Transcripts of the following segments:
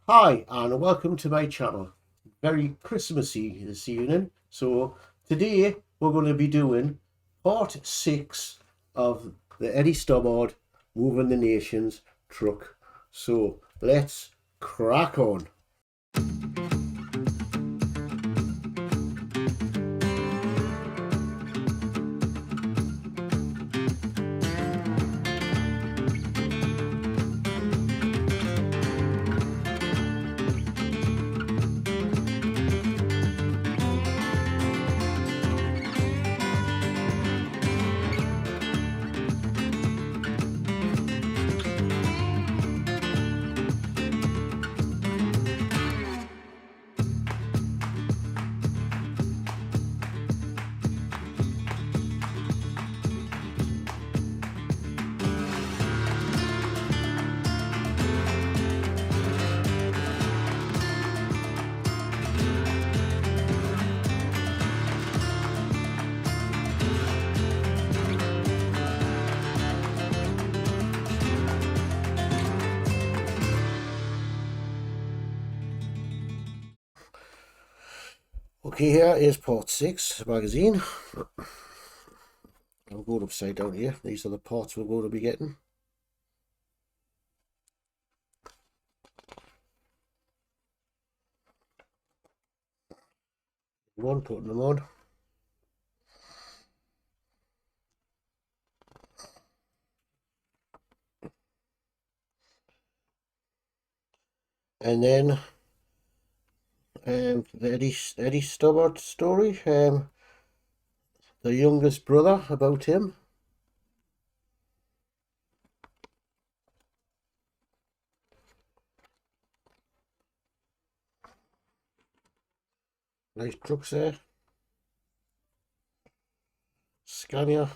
Hi and welcome to my channel. Very Christmassy this evening. So today we're going to be doing part 6 of the Eddie Stobart Moving the Nations truck. So let's crack on. Okay, here is part 6 magazine. I'm going upside down here. These are the parts we're going to be getting. Putting them on. And then the Eddie Stobart story, the youngest brother, about him. Nice trucks there. Scania.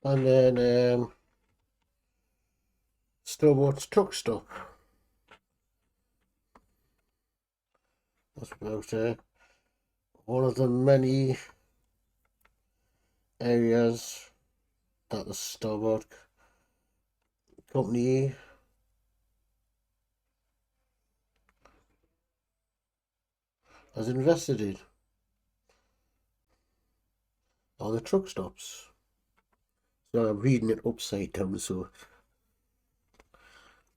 And then Stobart's truck stop. That's about one of the many areas that the Stobart company has invested in, are the truck stops. So I'm reading it upside down, so,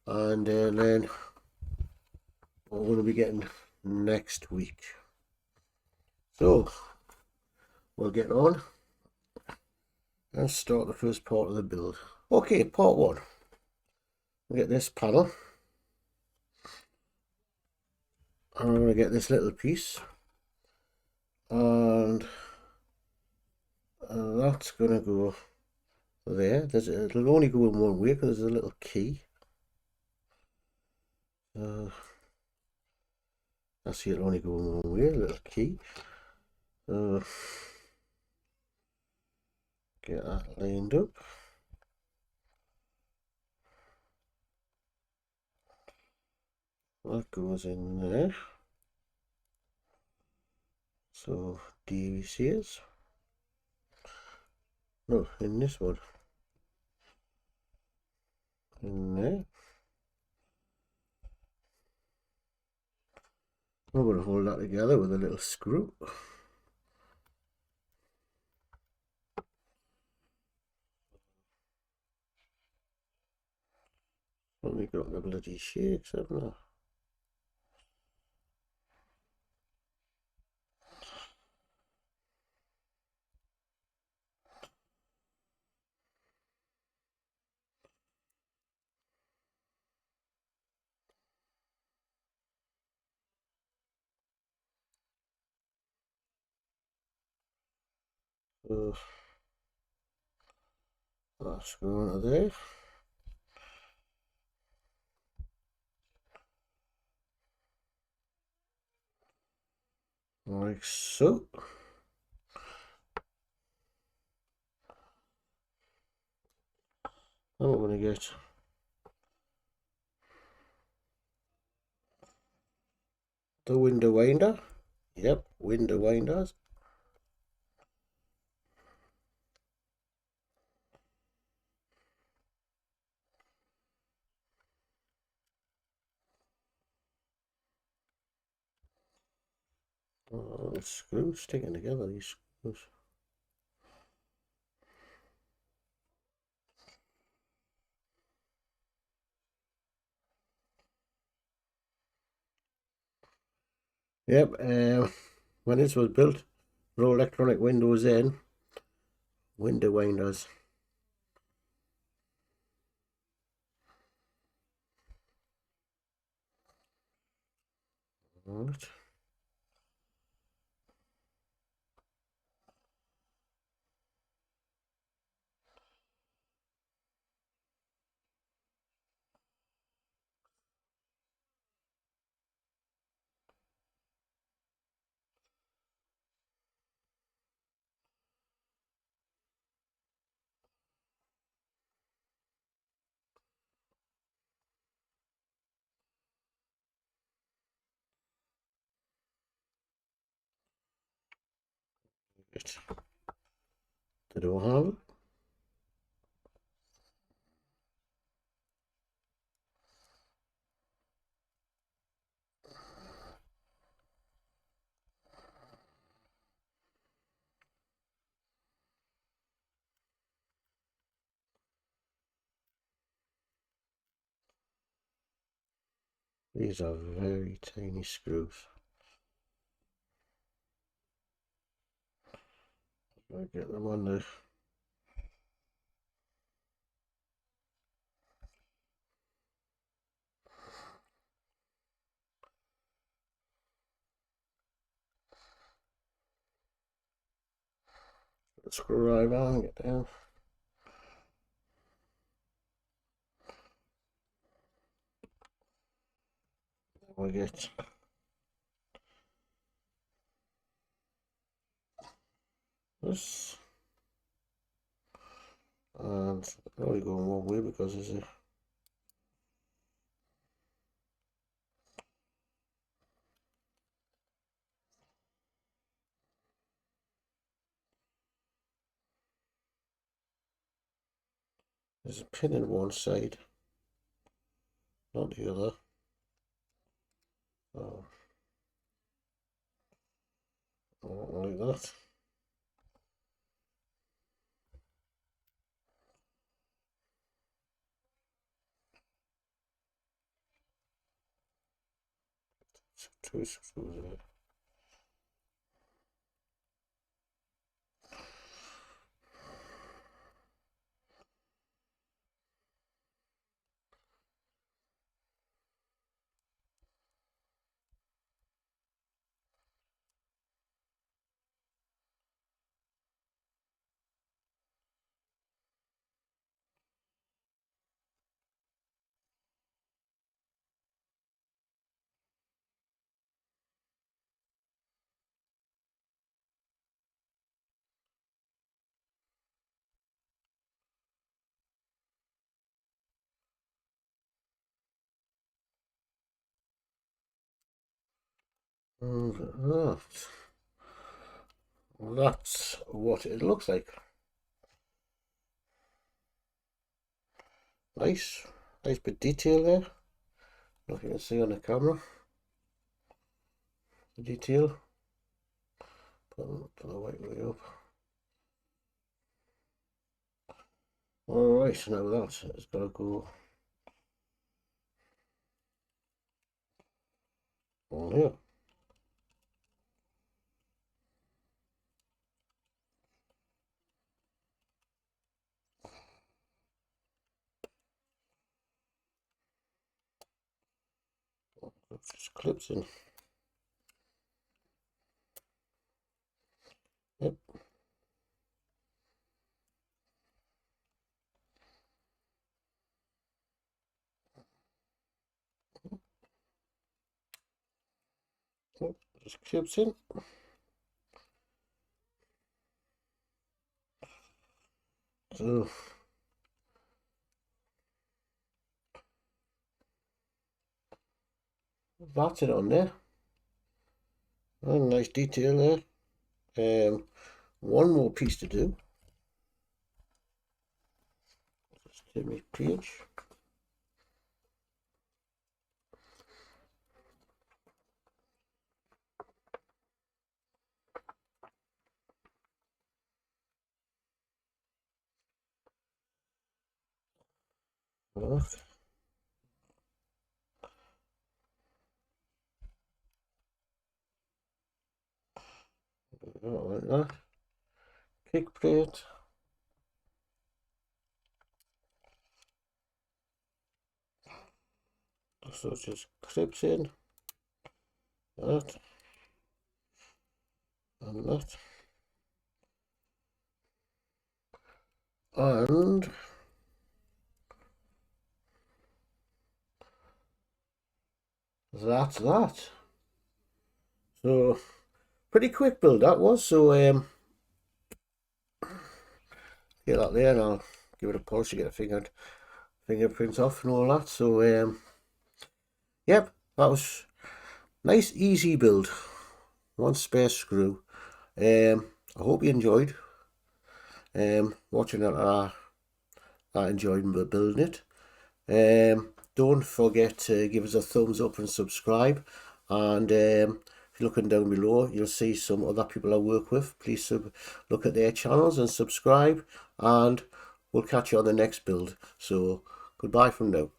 and then what we're going to be getting next week. So we'll get on and start the first part of the build. Okay, part 1. We'll get this panel. I'm going to get this little piece, and that's going to go there. It'll only go in one way because there's a little key. I see it'll only go in one way, a little key. Get that lined up. That goes in there. So DVCs. No, in this one. In there. I'm going to hold that together with a little screw. Only got the bloody shakes, haven't I? That's going to there. Like so. Now we're going to get the window winder. Yep, window winders. Oh, screws sticking together, these screws. Yep, when this was built, with all electronic windows in, window winders. Right. They don't have it. These are very tiny screws. I get them on the screwdriver and get down. Then we get this, and it's only going one way because there's a pin in one side, not the other. Oh, like that. Two screws there. And that's what it looks like. Nice bit of detail there. Not you can see on the camera. The detail. Put the right way up. Alright, now that has got to go on here. It just clips in. Yep. Just clips in. So that's it on there. And nice detail there. One more piece to do. Just turn my page. Right. Like that. Kick plate. So it just clips in. That. And that. And that's that. So pretty quick build that was. So get that there, and I'll give it a polish to get the fingerprints off and all that. So yep, that was nice easy build. One spare screw. I hope you enjoyed watching that. I enjoyed building it. Don't forget to give us a thumbs up and subscribe, and if you're looking down below, you'll see some other people I work with. Please look at their channels and subscribe, and we'll catch you on the next build. So goodbye from now.